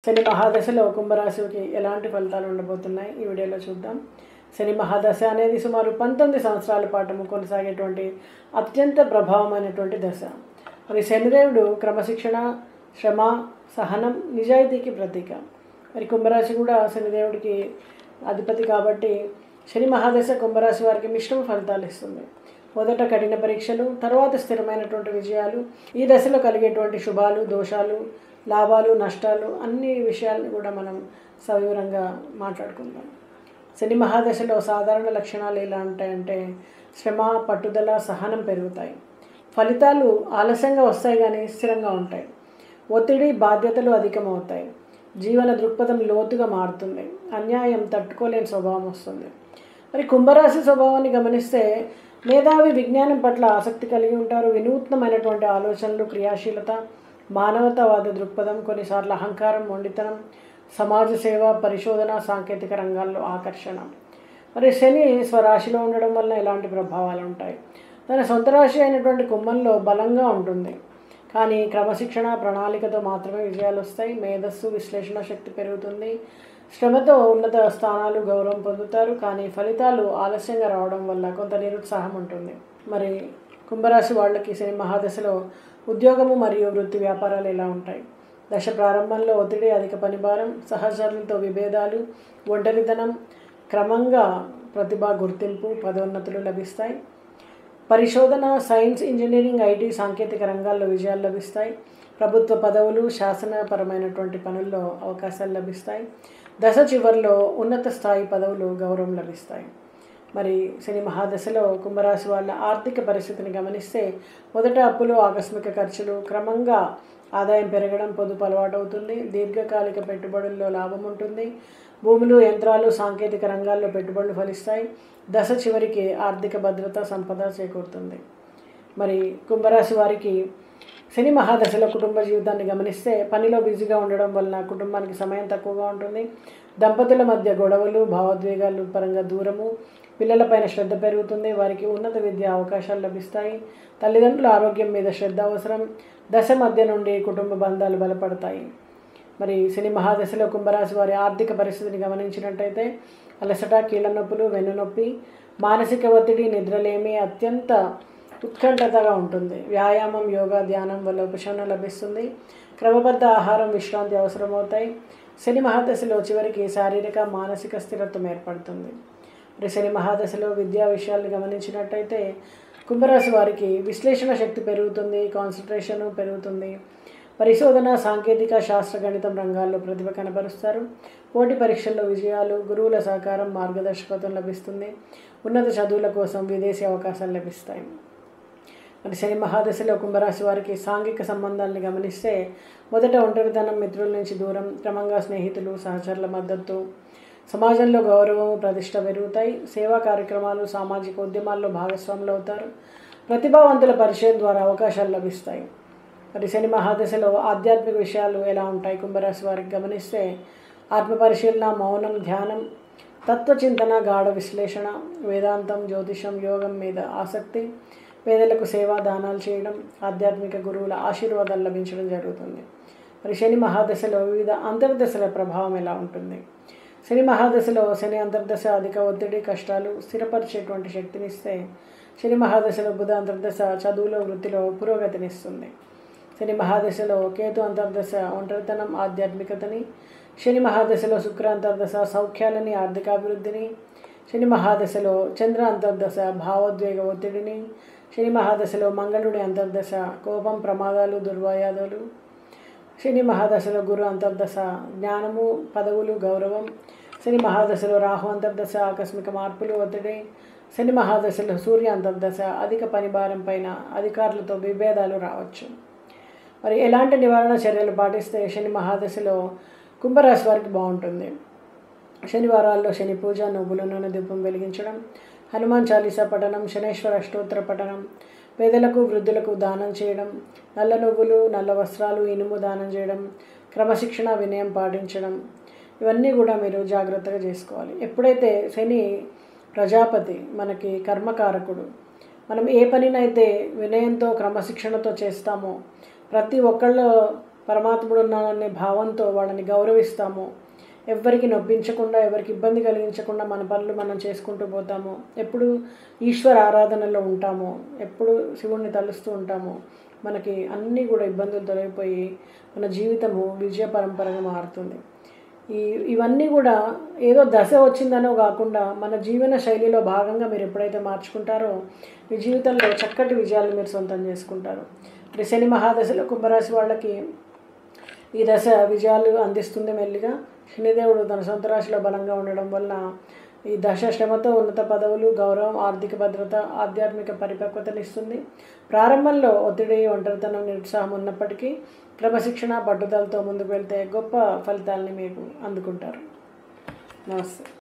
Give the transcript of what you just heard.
శని మహాదశలో కుంభరాశికి ఎలాంటి ఫలితాలు ఉండబోతున్నాయి ఈ వీడియోలో చూద్దాం. శని మహాదశ అనేది సుమారు 19 సంవత్సరాల పాటు కొనసాగేటువంటి అత్యంత ప్రభావమైనటువంటి దశ. మరి శనిదేవుడు క్రమశిక్షణ, శ్రమ, సహనం, నిజాయితీకి ప్రతీక. మరి కుంభరాశి కూడా శనిదేవుడికి అధిపతి కాబట్టి శని మహాదశ కుంభరాశి వారికి మిశ్రమ ఫలితాలు ఇస్తుంది. మొదట కఠిన పరీక్షలు, తర్వాత స్థిరమైనటువంటి విజయాలు. ఈ దశలో కలిగేటువంటి శుభాలు, దోషాలు, లాభాలు, నష్టాలు అన్ని విషయాలను కూడా మనం సవివరంగా మాట్లాడుకుందాం. శని మహాదశలో సాధారణ లక్షణాలు ఎలా ఉంటాయంటే శ్రమ, పట్టుదల, సహనం పెరుగుతాయి. ఫలితాలు ఆలస్యంగా వస్తాయి కానీ స్థిరంగా ఉంటాయి. ఒత్తిడి, బాధ్యతలు అధికమవుతాయి. జీవన దృక్పథం లోతుగా మారుతుంది. అన్యాయం తట్టుకోలేని స్వభావం వస్తుంది. మరి కుంభరాశి స్వభావాన్ని గమనిస్తే మేధావి, విజ్ఞానం పట్ల ఆసక్తి కలిగి ఉంటారు. వినూత్నమైనటువంటి ఆలోచనలు, క్రియాశీలత, మానవతావాద దృక్పథం, కొన్నిసార్లు అహంకారం, మొండితనం, సమాజ సేవ, పరిశోధన, సాంకేతిక రంగాల్లో ఆకర్షణ. మరి శని స్వరాశిలో ఉండడం వలన ఎలాంటి ప్రభావాలు ఉంటాయి? తన సొంత రాశి అయినటువంటి కుంభంలో బలంగా ఉంటుంది, కానీ క్రమశిక్షణ, ప్రణాళికతో మాత్రమే విజయాలు వస్తాయి. మేధస్సు, విశ్లేషణ శక్తి పెరుగుతుంది. శ్రమతో ఉన్నత స్థానాలు, గౌరవం పొందుతారు, కానీ ఫలితాలు ఆలస్యంగా రావడం వల్ల కొంత నిరుత్సాహం ఉంటుంది. మరి కుంభరాశి వాళ్ళకి శని మహాదశలో ఉద్యోగము మరియు వృత్తి వ్యాపారాలు ఎలా ఉంటాయి? దశ ప్రారంభంలో ఒత్తిడి, అధిక పనిభారం, సహచరులతో విభేదాలు, ఒంటరితనం. క్రమంగా ప్రతిభ, గుర్తింపు, పదోన్నతులు లభిస్తాయి. పరిశోధన, సైన్స్, ఇంజనీరింగ్, ఐటీ, సాంకేతిక రంగాల్లో విజయాలు లభిస్తాయి. ప్రభుత్వ పదవులు, శాసనపరమైనటువంటి పనుల్లో అవకాశాలు లభిస్తాయి. దశ చివరిలో ఉన్నత స్థాయి పదవులు, గౌరవం లభిస్తాయి. మరి శని మహాదశలో కుంభరాశి వాళ్ళ ఆర్థిక పరిస్థితిని గమనిస్తే మొదట అప్పులు, ఆకస్మిక ఖర్చులు, క్రమంగా ఆదాయం పెరగడం, పొదుపు అలవాటు అవుతుంది. దీర్ఘకాలిక పెట్టుబడుల్లో లాభం ఉంటుంది. భూములు, యంత్రాలు, సాంకేతిక రంగాల్లో పెట్టుబడులు ఫలిస్తాయి. దశ చివరికి ఆర్థిక భద్రత, సంపద చేకూరుతుంది. మరి కుంభరాశి వారికి శని మహాదశలో కుటుంబ జీవితాన్ని గమనిస్తే పనిలో బిజీగా ఉండడం వలన కుటుంబానికి సమయం తక్కువగా ఉంటుంది. దంపతుల మధ్య గొడవలు, భావోద్వేగాలు పరంగా దూరము, పిల్లలపైన శ్రద్ధ పెరుగుతుంది. వారికి ఉన్నత విద్యా అవకాశాలు లభిస్తాయి. తల్లిదండ్రుల ఆరోగ్యం మీద శ్రద్ధ అవసరం. దశ మధ్య నుండి కుటుంబ బంధాలు బలపడతాయి. మరి శని మహాదశలో కుంభరాశి వారి ఆర్థిక పరిస్థితిని గమనించినట్టయితే అలసట, కీళ్ళ నొప్పులు, వెన్నునొప్పి, మానసిక ఒత్తిడి, నిద్రలేమి, అత్యంత ఉత్కంఠతగా ఉంటుంది. వ్యాయామం, యోగా, ధ్యానం వల్ల ఉపశమనం లభిస్తుంది. క్రమబద్ధ ఆహారం, విశ్రాంతి అవసరమవుతాయి. శని మహాదశలో చివరికి శారీరక, మానసిక స్థిరత్వం ఏర్పడుతుంది. మరి శని మహాదశలో విద్యా విషయాలను గమనించినట్టయితే కుంభరాశి వారికి విశ్లేషణ శక్తి పెరుగుతుంది, కాన్సన్ట్రేషన్ పెరుగుతుంది. పరిశోధన, సాంకేతిక, శాస్త్ర, గణితం రంగాల్లో ప్రతిభ కనబరుస్తారు. పోటీ పరీక్షల్లో విజయాలు, గురువుల సహకారం, మార్గదర్శకత్వం లభిస్తుంది. ఉన్నత చదువుల కోసం విదేశీ అవకాశాలు లభిస్తాయి. మరి శని మహాదశలో కుంభరాశి వారికి సాంఘిక సంబంధాలను గమనిస్తే మొదట ఒంటరితనం, మిత్రుల నుంచి దూరం, క్రమంగా స్నేహితులు, సహచరుల మద్దతు, సమాజంలో గౌరవం, ప్రతిష్ట పెరుగుతాయి. సేవా కార్యక్రమాలు, సామాజిక ఉద్యమాల్లో భాగస్వాములు అవుతారు. ప్రతిభావంతుల పరిచయం ద్వారా అవకాశాలు లభిస్తాయి. మరి శని మహాదశలో ఆధ్యాత్మిక విషయాలు ఎలా ఉంటాయి? కుంభరాశి వారికి గమనిస్తే ఆత్మపరిశీలన, మౌనం, ధ్యానం, తత్వచింతన, గాఢ విశ్లేషణ, వేదాంతం, జ్యోతిషం, యోగం మీద ఆసక్తి, పేదలకు సేవా దానాలు చేయడం, ఆధ్యాత్మిక గురువుల ఆశీర్వాదాలు లభించడం జరుగుతుంది. మరి శని మహాదశలో వివిధ అంతర్దశల ప్రభావం ఎలా ఉంటుంది? శని మహాదశలో శని అంతర్దశ అధిక ఒత్తిడి, కష్టాలు, స్థిరపరిచేటువంటి శక్తినిస్తే శని మహాదశలో బుధ అంతర్దశ చదువులో, వృత్తిలో పురోగతినిస్తుంది. శని మహాదశలో కేతు అంతర్దశ ఒంటరితనం, ఆధ్యాత్మికతని. శని మహాదశలో శుక్ర అంతర్దశ సౌఖ్యాలని, ఆర్థికాభివృద్ధిని. శని మహాదశలో చంద్ర అంతర్దశ భావోద్వేగ ఒత్తిడిని. శని మహాదశలో మంగళుడి అంతర్దశ కోపం, ప్రమాదాలు, దుర్వాయాదాలు. శని మహాదశలో గురు అంతర్దశ జ్ఞానము, పదవులు, గౌరవం. శని మహాదశలో రాహు అంతర్దశ ఆకస్మిక మార్పులు, ఒత్తిడి. శని మహాదశలో సూర్య అంతర్దశ అధిక పనిభారం పైన అధికారులతో విభేదాలు రావచ్చు. మరి ఎలాంటి నివారణ చర్యలు పాటిస్తే శని మహాదశలో కుంభరాశి వారికి బాగుంటుంది? శనివారాల్లో శని పూజ, నువ్వుల నూనె దీపం వెలిగించడం, హనుమాన్ చాలీసా పఠనం, శనేశ్వర అష్టోత్తర పఠనం, పేదలకు, వృద్ధులకు దానం చేయడం, నల్ల నువ్వులు, నల్ల వస్త్రాలు, ఇనుము దానం చేయడం, క్రమశిక్షణ, వినయం పాటించడం, ఇవన్నీ కూడా మీరు జాగ్రత్తగా చేసుకోవాలి. ఎప్పుడైతే శని ప్రజాపతి, మనకి కర్మకారకుడు, మనం ఏ పనినైతే వినయంతో, క్రమశిక్షణతో చేస్తామో ప్రతి ఒక్కళ్ళ పరమాత్ముడు ఉన్నాడనే భావంతో వాళ్ళని గౌరవిస్తాము, ఎవరికి నొప్పించకుండా ఎవరికి ఇబ్బంది కలిగించకుండా మన పనులు మనం చేసుకుంటూ పోతాము, ఎప్పుడు ఈశ్వర ఆరాధనలో ఉంటాము, ఎప్పుడు శివుణ్ణి తలుస్తూ ఉంటాము, మనకి అన్నీ కూడా ఇబ్బందులు తొలగిపోయి మన జీవితము విజయ పరంపరగా మారుతుంది. ఇవన్నీ కూడా ఏదో దశ వచ్చిందనో కాకుండా మన జీవన శైలిలో భాగంగా మీరు ఎప్పుడైతే మార్చుకుంటారో మీ జీవితంలో చక్కటి విజయాలు మీరు సొంతం చేసుకుంటారు. మరి శని మహాదశలో కుంభరాశి వాళ్ళకి ఈ దశ విజయాలు అందిస్తుంది. మెల్లిగా శనిదేవుడు తన సొంత రాశిలో బలంగా ఉండడం వల్ల ఈ దశ శ్రమతో ఉన్నత పదవులు, గౌరవం, ఆర్థిక భద్రత, ఆధ్యాత్మిక పరిపక్వతనిస్తుంది. ప్రారంభంలో ఒత్తిడి, ఒంటరితనం, నిరుత్సాహం ఉన్నప్పటికీ క్రమశిక్షణ, పట్టుదలతో ముందుకు వెళ్తే గొప్ప ఫలితాలని మీరు అందుకుంటారు. నమస్తే.